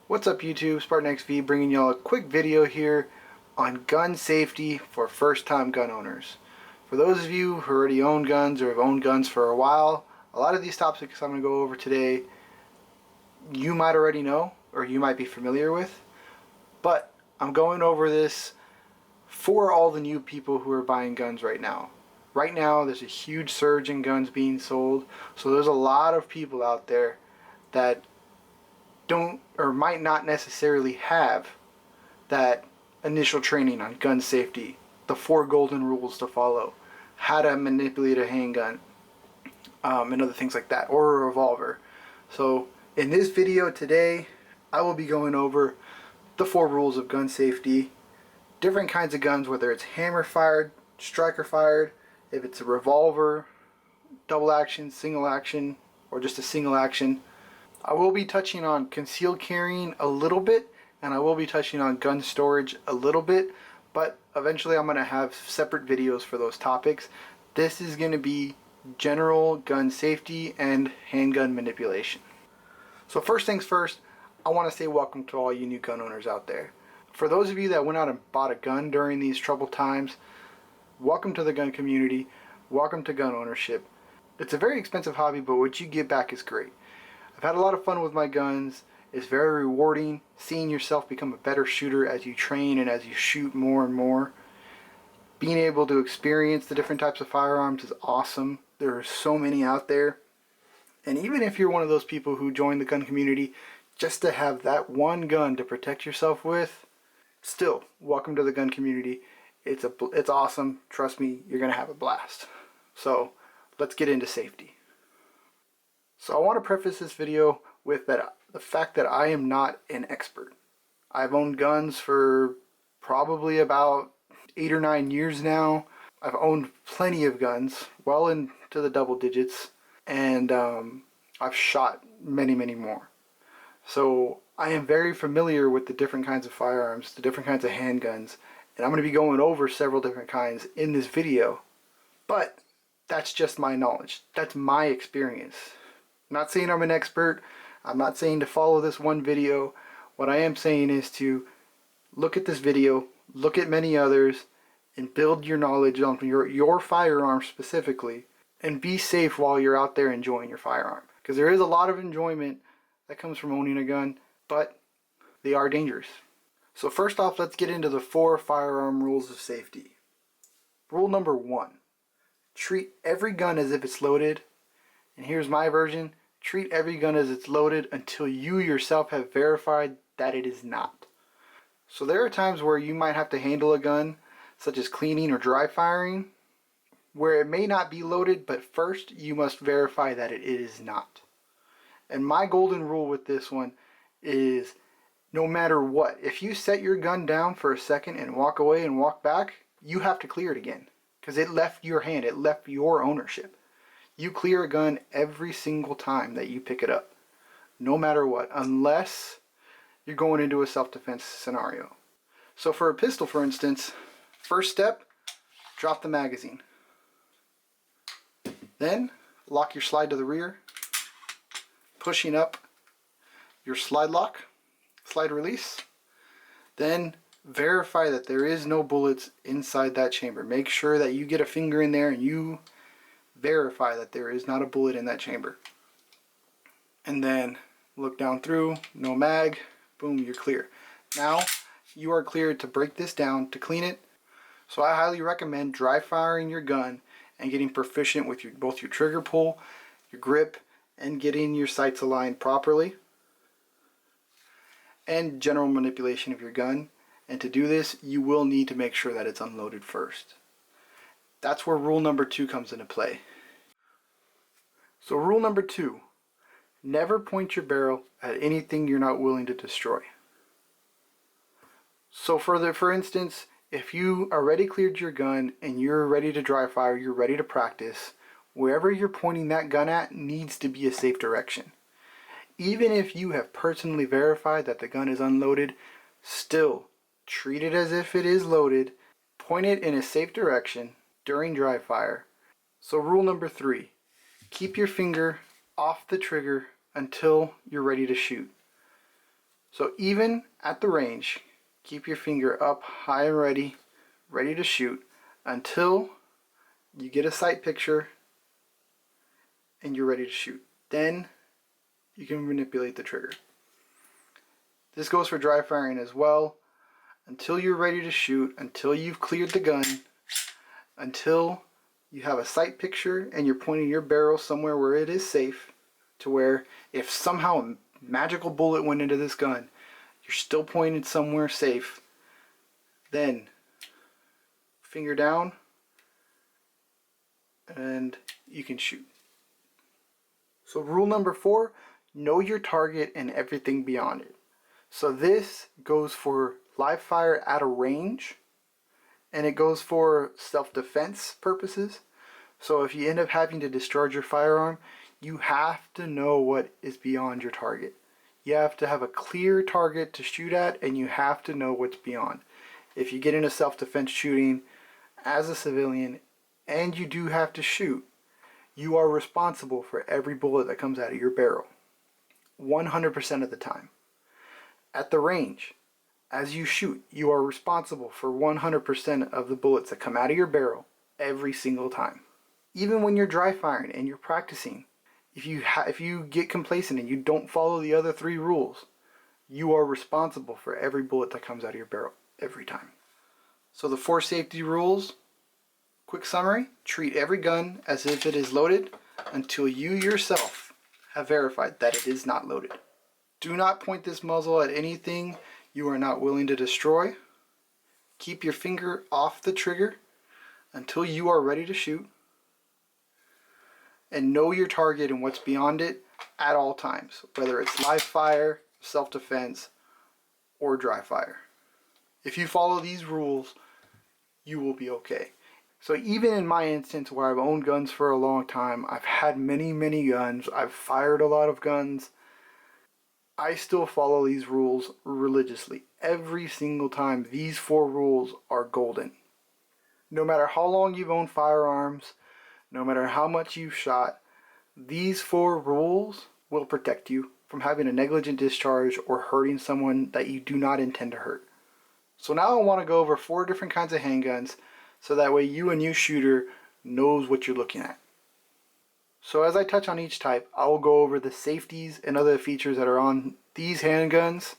What's up YouTube, Spartan XV bringing y'all a quick video here on gun safety for first-time gun owners. For those of you who already own guns or have owned guns for a while, a lot of these topics I'm going to go over today you might already know or you might be familiar with, but I'm going over this for all the new people who are buying guns right now. Right now there's a huge surge in guns being sold, so there's a lot of people out there that don't or might not necessarily have that initial training on gun safety, the 4 golden rules to follow, how to manipulate a handgun, and other things like that, or a revolver. So in this video today, I will be going over the 4 rules of gun safety, different kinds of guns, whether it's hammer fired, striker fired, if it's a revolver, double action, single action, or just a single action. I will be touching on concealed carrying a little bit, and I will be touching on gun storage a little bit, but eventually I'm going to have separate videos for those topics. This is going to be general gun safety and handgun manipulation. So first things first, I want to say welcome to all you new gun owners out there. For those of you that went out and bought a gun during these troubled times, welcome to the gun community, welcome to gun ownership. It's a very expensive hobby, but what you get back is great. I've had a lot of fun with my guns. It's very rewarding seeing yourself become a better shooter as you train and as you shoot more and more. Being able to experience the different types of firearms is awesome. There are so many out there. And even if you're one of those people who join the gun community just to have that one gun to protect yourself with, still, welcome to the gun community. It's awesome. Trust me, you're going to have a blast. So let's get into safety. So I want to preface this video with the fact that I am not an expert. I've owned guns for probably about 8 or 9 years now. I've owned plenty of guns, well into the double digits, and I've shot many more. So I am very familiar with the different kinds of firearms, the different kinds of handguns, and I'm going to be going over several different kinds in this video. But that's just my knowledge. That's my experience. I'm not saying I'm an expert. I'm not saying to follow this one video. What I am saying is to look at this video, look at many others, and build your knowledge on your firearm specifically, and be safe while you're out there enjoying your firearm. Because there is a lot of enjoyment that comes from owning a gun, but they are dangerous. So first off, let's get into the 4 firearm rules of safety. Rule number 1, treat every gun as if it's loaded. And here's my version: treat every gun as it's loaded until you yourself have verified that it is not. So there are times where you might have to handle a gun, such as cleaning or dry firing, where it may not be loaded, but first you must verify that it is not. And my golden rule with this one is, no matter what, if you set your gun down for a second and walk away and walk back, you have to clear it again, because it left your hand, it left your ownership. You clear a gun every single time that you pick it up, no matter what, unless you're going into a self-defense scenario. So for a pistol, for instance, first step, drop the magazine. Then lock your slide to the rear, pushing up your slide lock, slide release. Then verify that there is no bullets inside that chamber. Make sure that you get a finger in there and you verify that there is not a bullet in that chamber. And then look down through, no mag, boom, you're clear. Now you are cleared to break this down, to clean it. So I highly recommend dry firing your gun and getting proficient with both your trigger pull, your grip, and getting your sights aligned properly, and general manipulation of your gun. And to do this, you will need to make sure that it's unloaded first. That's where rule number 2 comes into play. So rule number 2, never point your barrel at anything you're not willing to destroy. So for instance, if you already cleared your gun and you're ready to dry fire, you're ready to practice, wherever you're pointing that gun at needs to be a safe direction. Even if you have personally verified that the gun is unloaded, still treat it as if it is loaded, point it in a safe direction during dry fire. So rule number 3, keep your finger off the trigger until you're ready to shoot. So even at the range, keep your finger up high and ready to shoot until you get a sight picture and you're ready to shoot. Then you can manipulate the trigger. This goes for dry firing as well. Until you're ready to shoot, until you've cleared the gun, until you have a sight picture and you're pointing your barrel somewhere where it is safe, to where if somehow a magical bullet went into this gun, you're still pointed somewhere safe, then finger down and you can shoot. So rule number 4, know your target and everything beyond it. So this goes for live fire at a range, and it goes for self-defense purposes. So if you end up having to discharge your firearm, you have to know what is beyond your target. You have to have a clear target to shoot at, and you have to know what's beyond. If you get into self-defense shooting as a civilian and you do have to shoot, you are responsible for every bullet that comes out of your barrel 100% of the time. At the range, as you shoot, you are responsible for 100% of the bullets that come out of your barrel every single time. Even when you're dry firing and you're practicing, if you get complacent and you don't follow the other 3 rules, you are responsible for every bullet that comes out of your barrel every time. So the 4 safety rules, quick summary: treat every gun as if it is loaded until you yourself have verified that it is not loaded. Do not point this muzzle at anything you are not willing to destroy. Keep your finger off the trigger until you are ready to shoot. And know your target and what's beyond it at all times, whether it's live fire, self-defense, or dry fire. If you follow these rules, you will be okay. So even in my instance where I've owned guns for a long time, I've had many guns, I've fired a lot of guns, I still follow these rules religiously. Every single time, these 4 rules are golden. No matter how long you've owned firearms, no matter how much you've shot, these 4 rules will protect you from having a negligent discharge or hurting someone that you do not intend to hurt. So now I want to go over 4 different kinds of handguns, so that way you, a new shooter, knows what you're looking at. So as I touch on each type, I will go over the safeties and other features that are on these handguns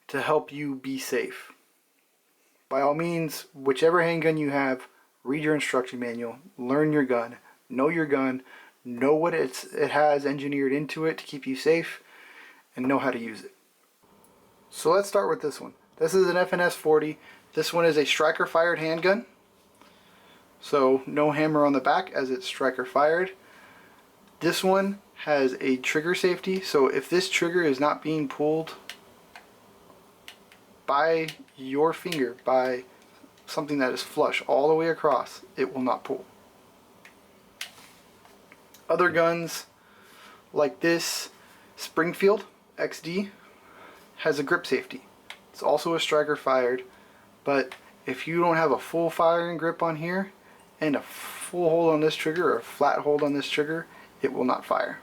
to help you be safe. By all means, whichever handgun you have, read your instruction manual, learn your gun, know what it has engineered into it to keep you safe, and know how to use it. So let's start with this one. This is an FNS 40. This one is a striker fired handgun. So no hammer on the back as it's striker fired. This one has a trigger safety, so if this trigger is not being pulled by your finger, by something that is flush all the way across, it will not pull. Other guns like this Springfield XD has a grip safety. It's also a striker fired, but if you don't have a full firing grip on here and a full hold on this trigger or a flat hold on this trigger, it will not fire.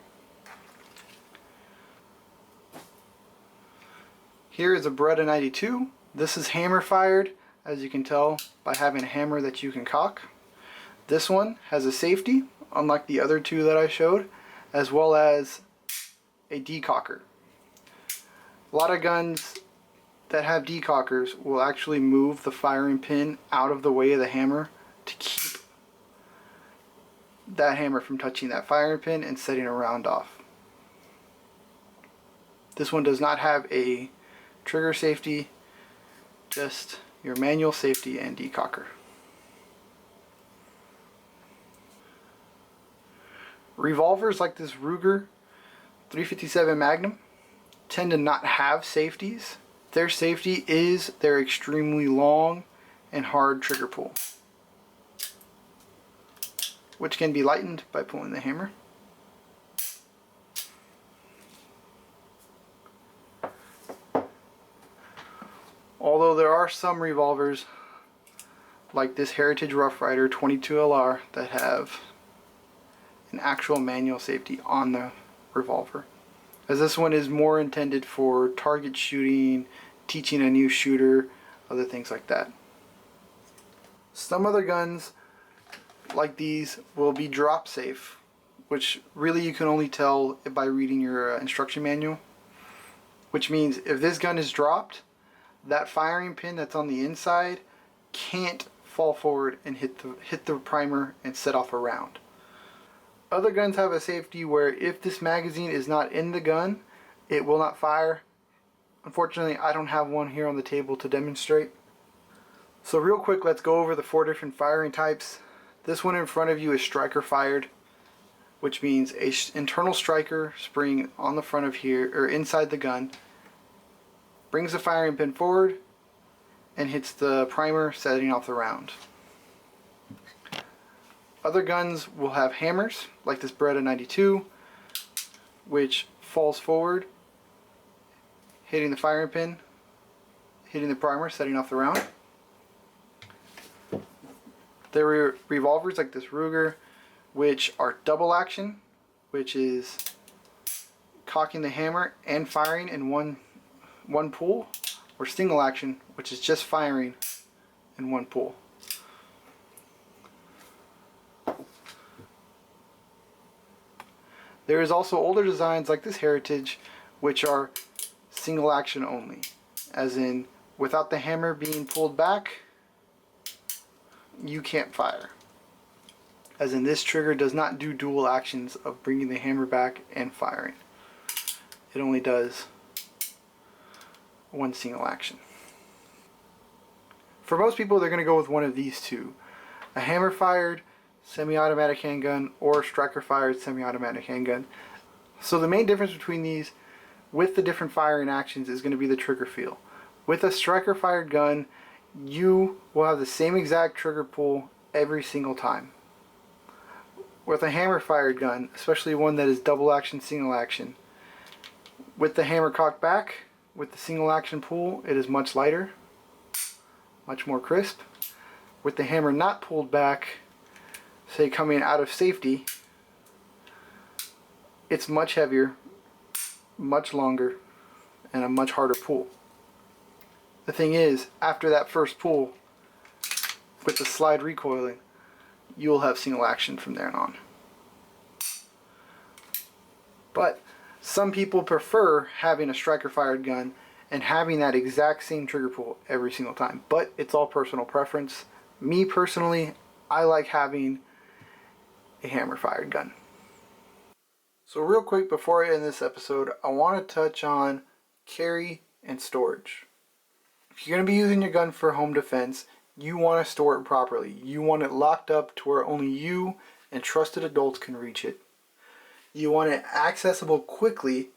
Here is a Beretta 92. This is hammer fired, as you can tell by having a hammer that you can cock. This one has a safety, unlike the other 2 that I showed, as well as a decocker. A lot of guns that have decockers will actually move the firing pin out of the way of the hammer to keep that hammer from touching that firing pin and setting a round off. This one does not have a trigger safety, just your manual safety and decocker. Revolvers like this Ruger 357 Magnum tend to not have safeties. Their safety is their extremely long and hard trigger pull, which can be lightened by pulling the hammer. Although there are some revolvers like this Heritage Rough Rider 22LR that have an actual manual safety on the revolver. as this one is more intended for target shooting, teaching a new shooter, other things like that. Some other guns like these will be drop safe, which really you can only tell by reading your instruction manual, which means if this gun is dropped, that firing pin that's on the inside can't fall forward and hit the primer and set off a round. Other guns have a safety where if this magazine is not in the gun, it will not fire. Unfortunately, I don't have one here on the table to demonstrate. So real quick, let's go over the 4 different firing types. This one in front of you is striker fired, which means a internal striker spring on the front of here, or inside the gun, brings the firing pin forward and hits the primer, setting off the round. Other guns will have hammers, like this Beretta 92, which falls forward, hitting the firing pin, hitting the primer, setting off the round. There are revolvers like this Ruger, which are double action, which is cocking the hammer and firing in one pull, or single action, which is just firing in one pull. There is also older designs like this Heritage, which are single action only, as in without the hammer being pulled back, you can't fire. As in this trigger does not do dual actions of bringing the hammer back and firing. It only does one single action. For most people, they're going to go with one of these two: a hammer fired semi-automatic handgun or striker fired semi-automatic handgun. So the main difference between these with the different firing actions is going to be the trigger feel. With a striker fired gun, you will have the same exact trigger pull every single time. With a hammer fired gun, especially one that is double action, single action, with the hammer cocked back, with the single action pull, it is much lighter, much more crisp. With the hammer not pulled back, say coming out of safety, it's much heavier, much longer, and a much harder pull. The thing is, after that first pull, with the slide recoiling, you'll have single action from there on. But some people prefer having a striker fired gun and having that exact same trigger pull every single time. But it's all personal preference. Me personally, I like having a hammer fired gun. So real quick before I end this episode, I want to touch on carry and storage. If you're going to be using your gun for home defense, you want to store it properly. You want it locked up to where only you and trusted adults can reach it. You want it accessible quickly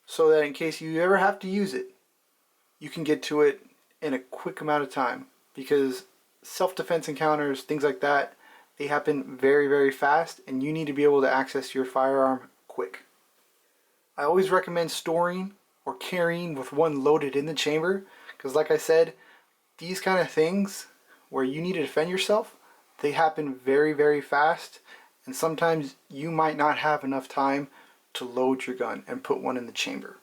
so that in case you ever have to use it, you can get to it in a quick amount of time. Because self-defense encounters, things like that, they happen very, very fast, and you need to be able to access your firearm quick. I always recommend storing or carrying with one loaded in the chamber, because like I said, these kind of things where you need to defend yourself, they happen very, very fast, and sometimes you might not have enough time to load your gun and put one in the chamber.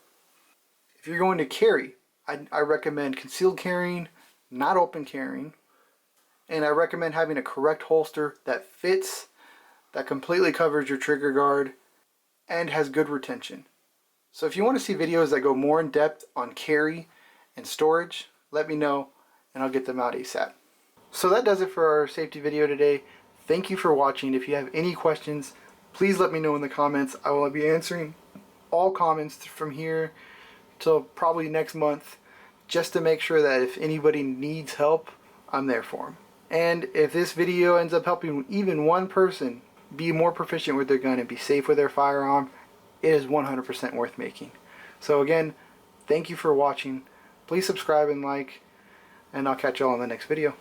If you're going to carry, I recommend concealed carrying, not open carrying, and I recommend having a correct holster that fits, that completely covers your trigger guard, and has good retention. So if you want to see videos that go more in depth on carry and storage, let me know and I'll get them out ASAP. So that does it for our safety video today. Thank you for watching. If you have any questions, please let me know in the comments. I will be answering all comments from here till probably next month, just to make sure that if anybody needs help, I'm there for them. And if this video ends up helping even one person be more proficient with their gun and be safe with their firearm, it is 100% worth making. So again, thank you for watching. Please subscribe and like, and I'll catch y'all in the next video.